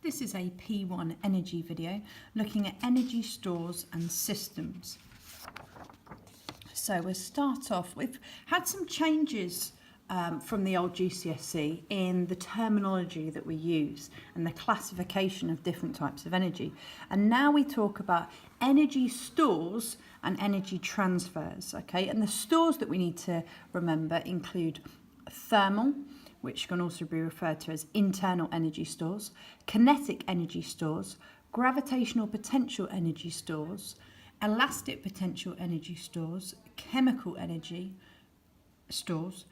This is a P1 energy video looking at energy stores and systems. So we'll start off, we've had some changes from the old GCSE in the terminology that we use and the classification of different types of energy. And now we talk about energy stores and energy transfers, okay? And the stores that we need to remember include thermal, which can also be referred to as internal energy stores, kinetic energy stores, gravitational potential energy stores, elastic potential energy stores, chemical energy stores,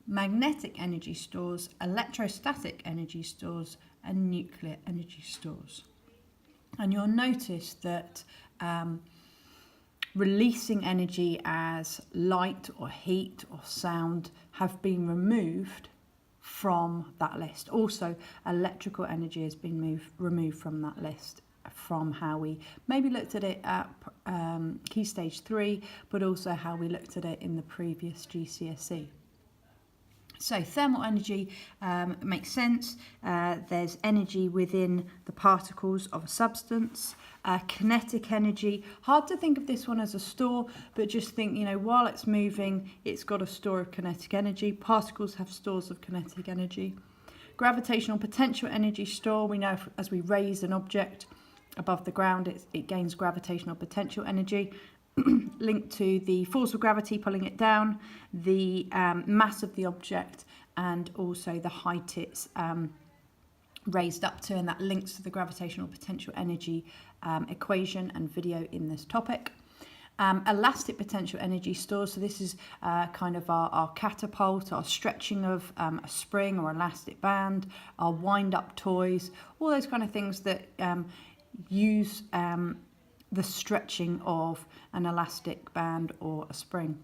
magnetic energy stores, electrostatic energy stores, and nuclear energy stores. And you'll notice that releasing energy as light or heat or sound have been removed from that list. Also, electrical energy has been removed from that list, from how we maybe looked at it at Key Stage 3, but also how we looked at it in the previous GCSE. So thermal energy makes sense. There's energy within the particles of a substance. Kinetic energy, hard to think of this one as a store, but just think, while it's moving, it's got a store of kinetic energy. Particles have stores of kinetic energy. Gravitational potential energy store, we know as we raise an object above the ground, it gains gravitational potential energy. Linked to the force of gravity pulling it down, the mass of the object, and also the height it's raised up to, and that links to the gravitational potential energy equation and video in this topic. Elastic potential energy stores, so this is kind of our catapult, our stretching of a spring or elastic band, our wind-up toys, all those kind of things that use the stretching of an elastic band or a spring.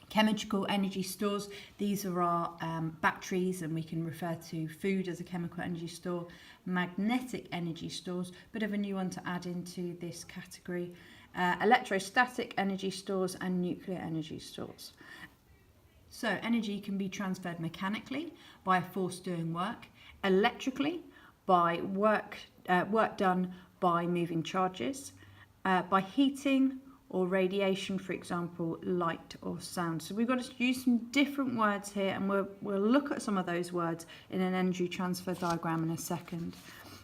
Chemical energy stores, these are our batteries, and we can refer to food as a chemical energy store. Magnetic energy stores, bit of a new one to add into this category. Electrostatic energy stores and nuclear energy stores. So energy can be transferred mechanically by a force doing work, electrically by work done by moving charges, by heating or radiation, for example, light or sound. So we've got to use some different words here, and we'll look at some of those words in an energy transfer diagram in a second.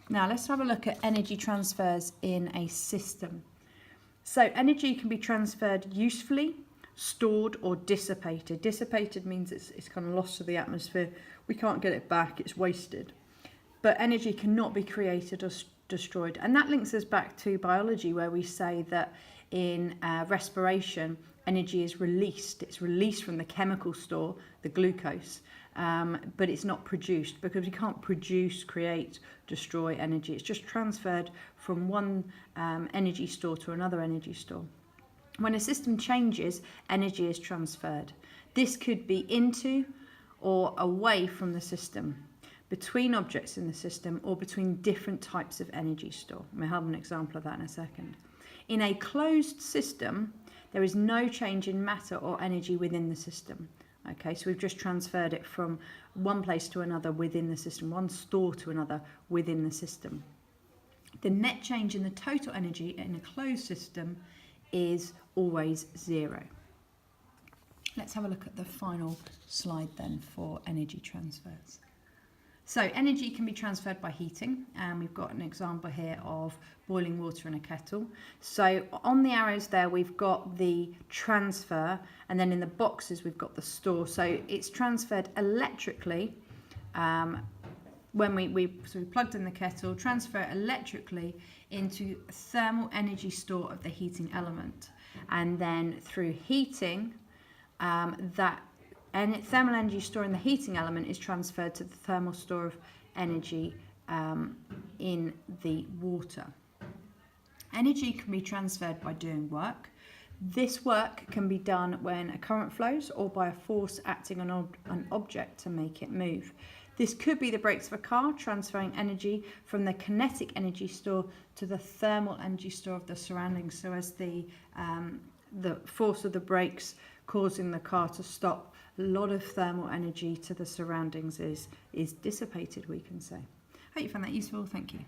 Now let's have a look at energy transfers in a system. So energy can be transferred usefully, stored, or dissipated. Dissipated means it's kind of lost to the atmosphere. We can't get it back, it's wasted. But energy cannot be created or destroyed. And that links us back to biology, where we say that in respiration, energy is released. It's released from the chemical store, the glucose, but it's not produced, because we can't produce, create, destroy energy. It's just transferred from one energy store to another energy store. When a system changes, energy is transferred. This could be into or away from the system, between objects in the system, or between different types of energy store. We'll have an example of that in a second. In a closed system, there is no change in matter or energy within the system. Okay, so we've just transferred it from one place to another within the system, one store to another within the system. The net change in the total energy in a closed system is always zero. Let's have a look at the final slide then for energy transfers. So energy can be transferred by heating, and we've got an example here of boiling water in a kettle. So on the arrows there, we've got the transfer, and then in the boxes we've got the store. So it's transferred electrically when we plugged in the kettle, transfer electrically into a thermal energy store of the heating element, and then through heating, and thermal energy store in the heating element is transferred to the thermal store of energy in the water. Energy can be transferred by doing work. This work can be done when a current flows, or by a force acting on an object to make it move. This could be the brakes of a car, transferring energy from the kinetic energy store to the thermal energy store of the surroundings. So as the force of the brakes causing the car to stop, a lot of thermal energy to the surroundings is dissipated, we can say. Hope you found that useful. Thank you.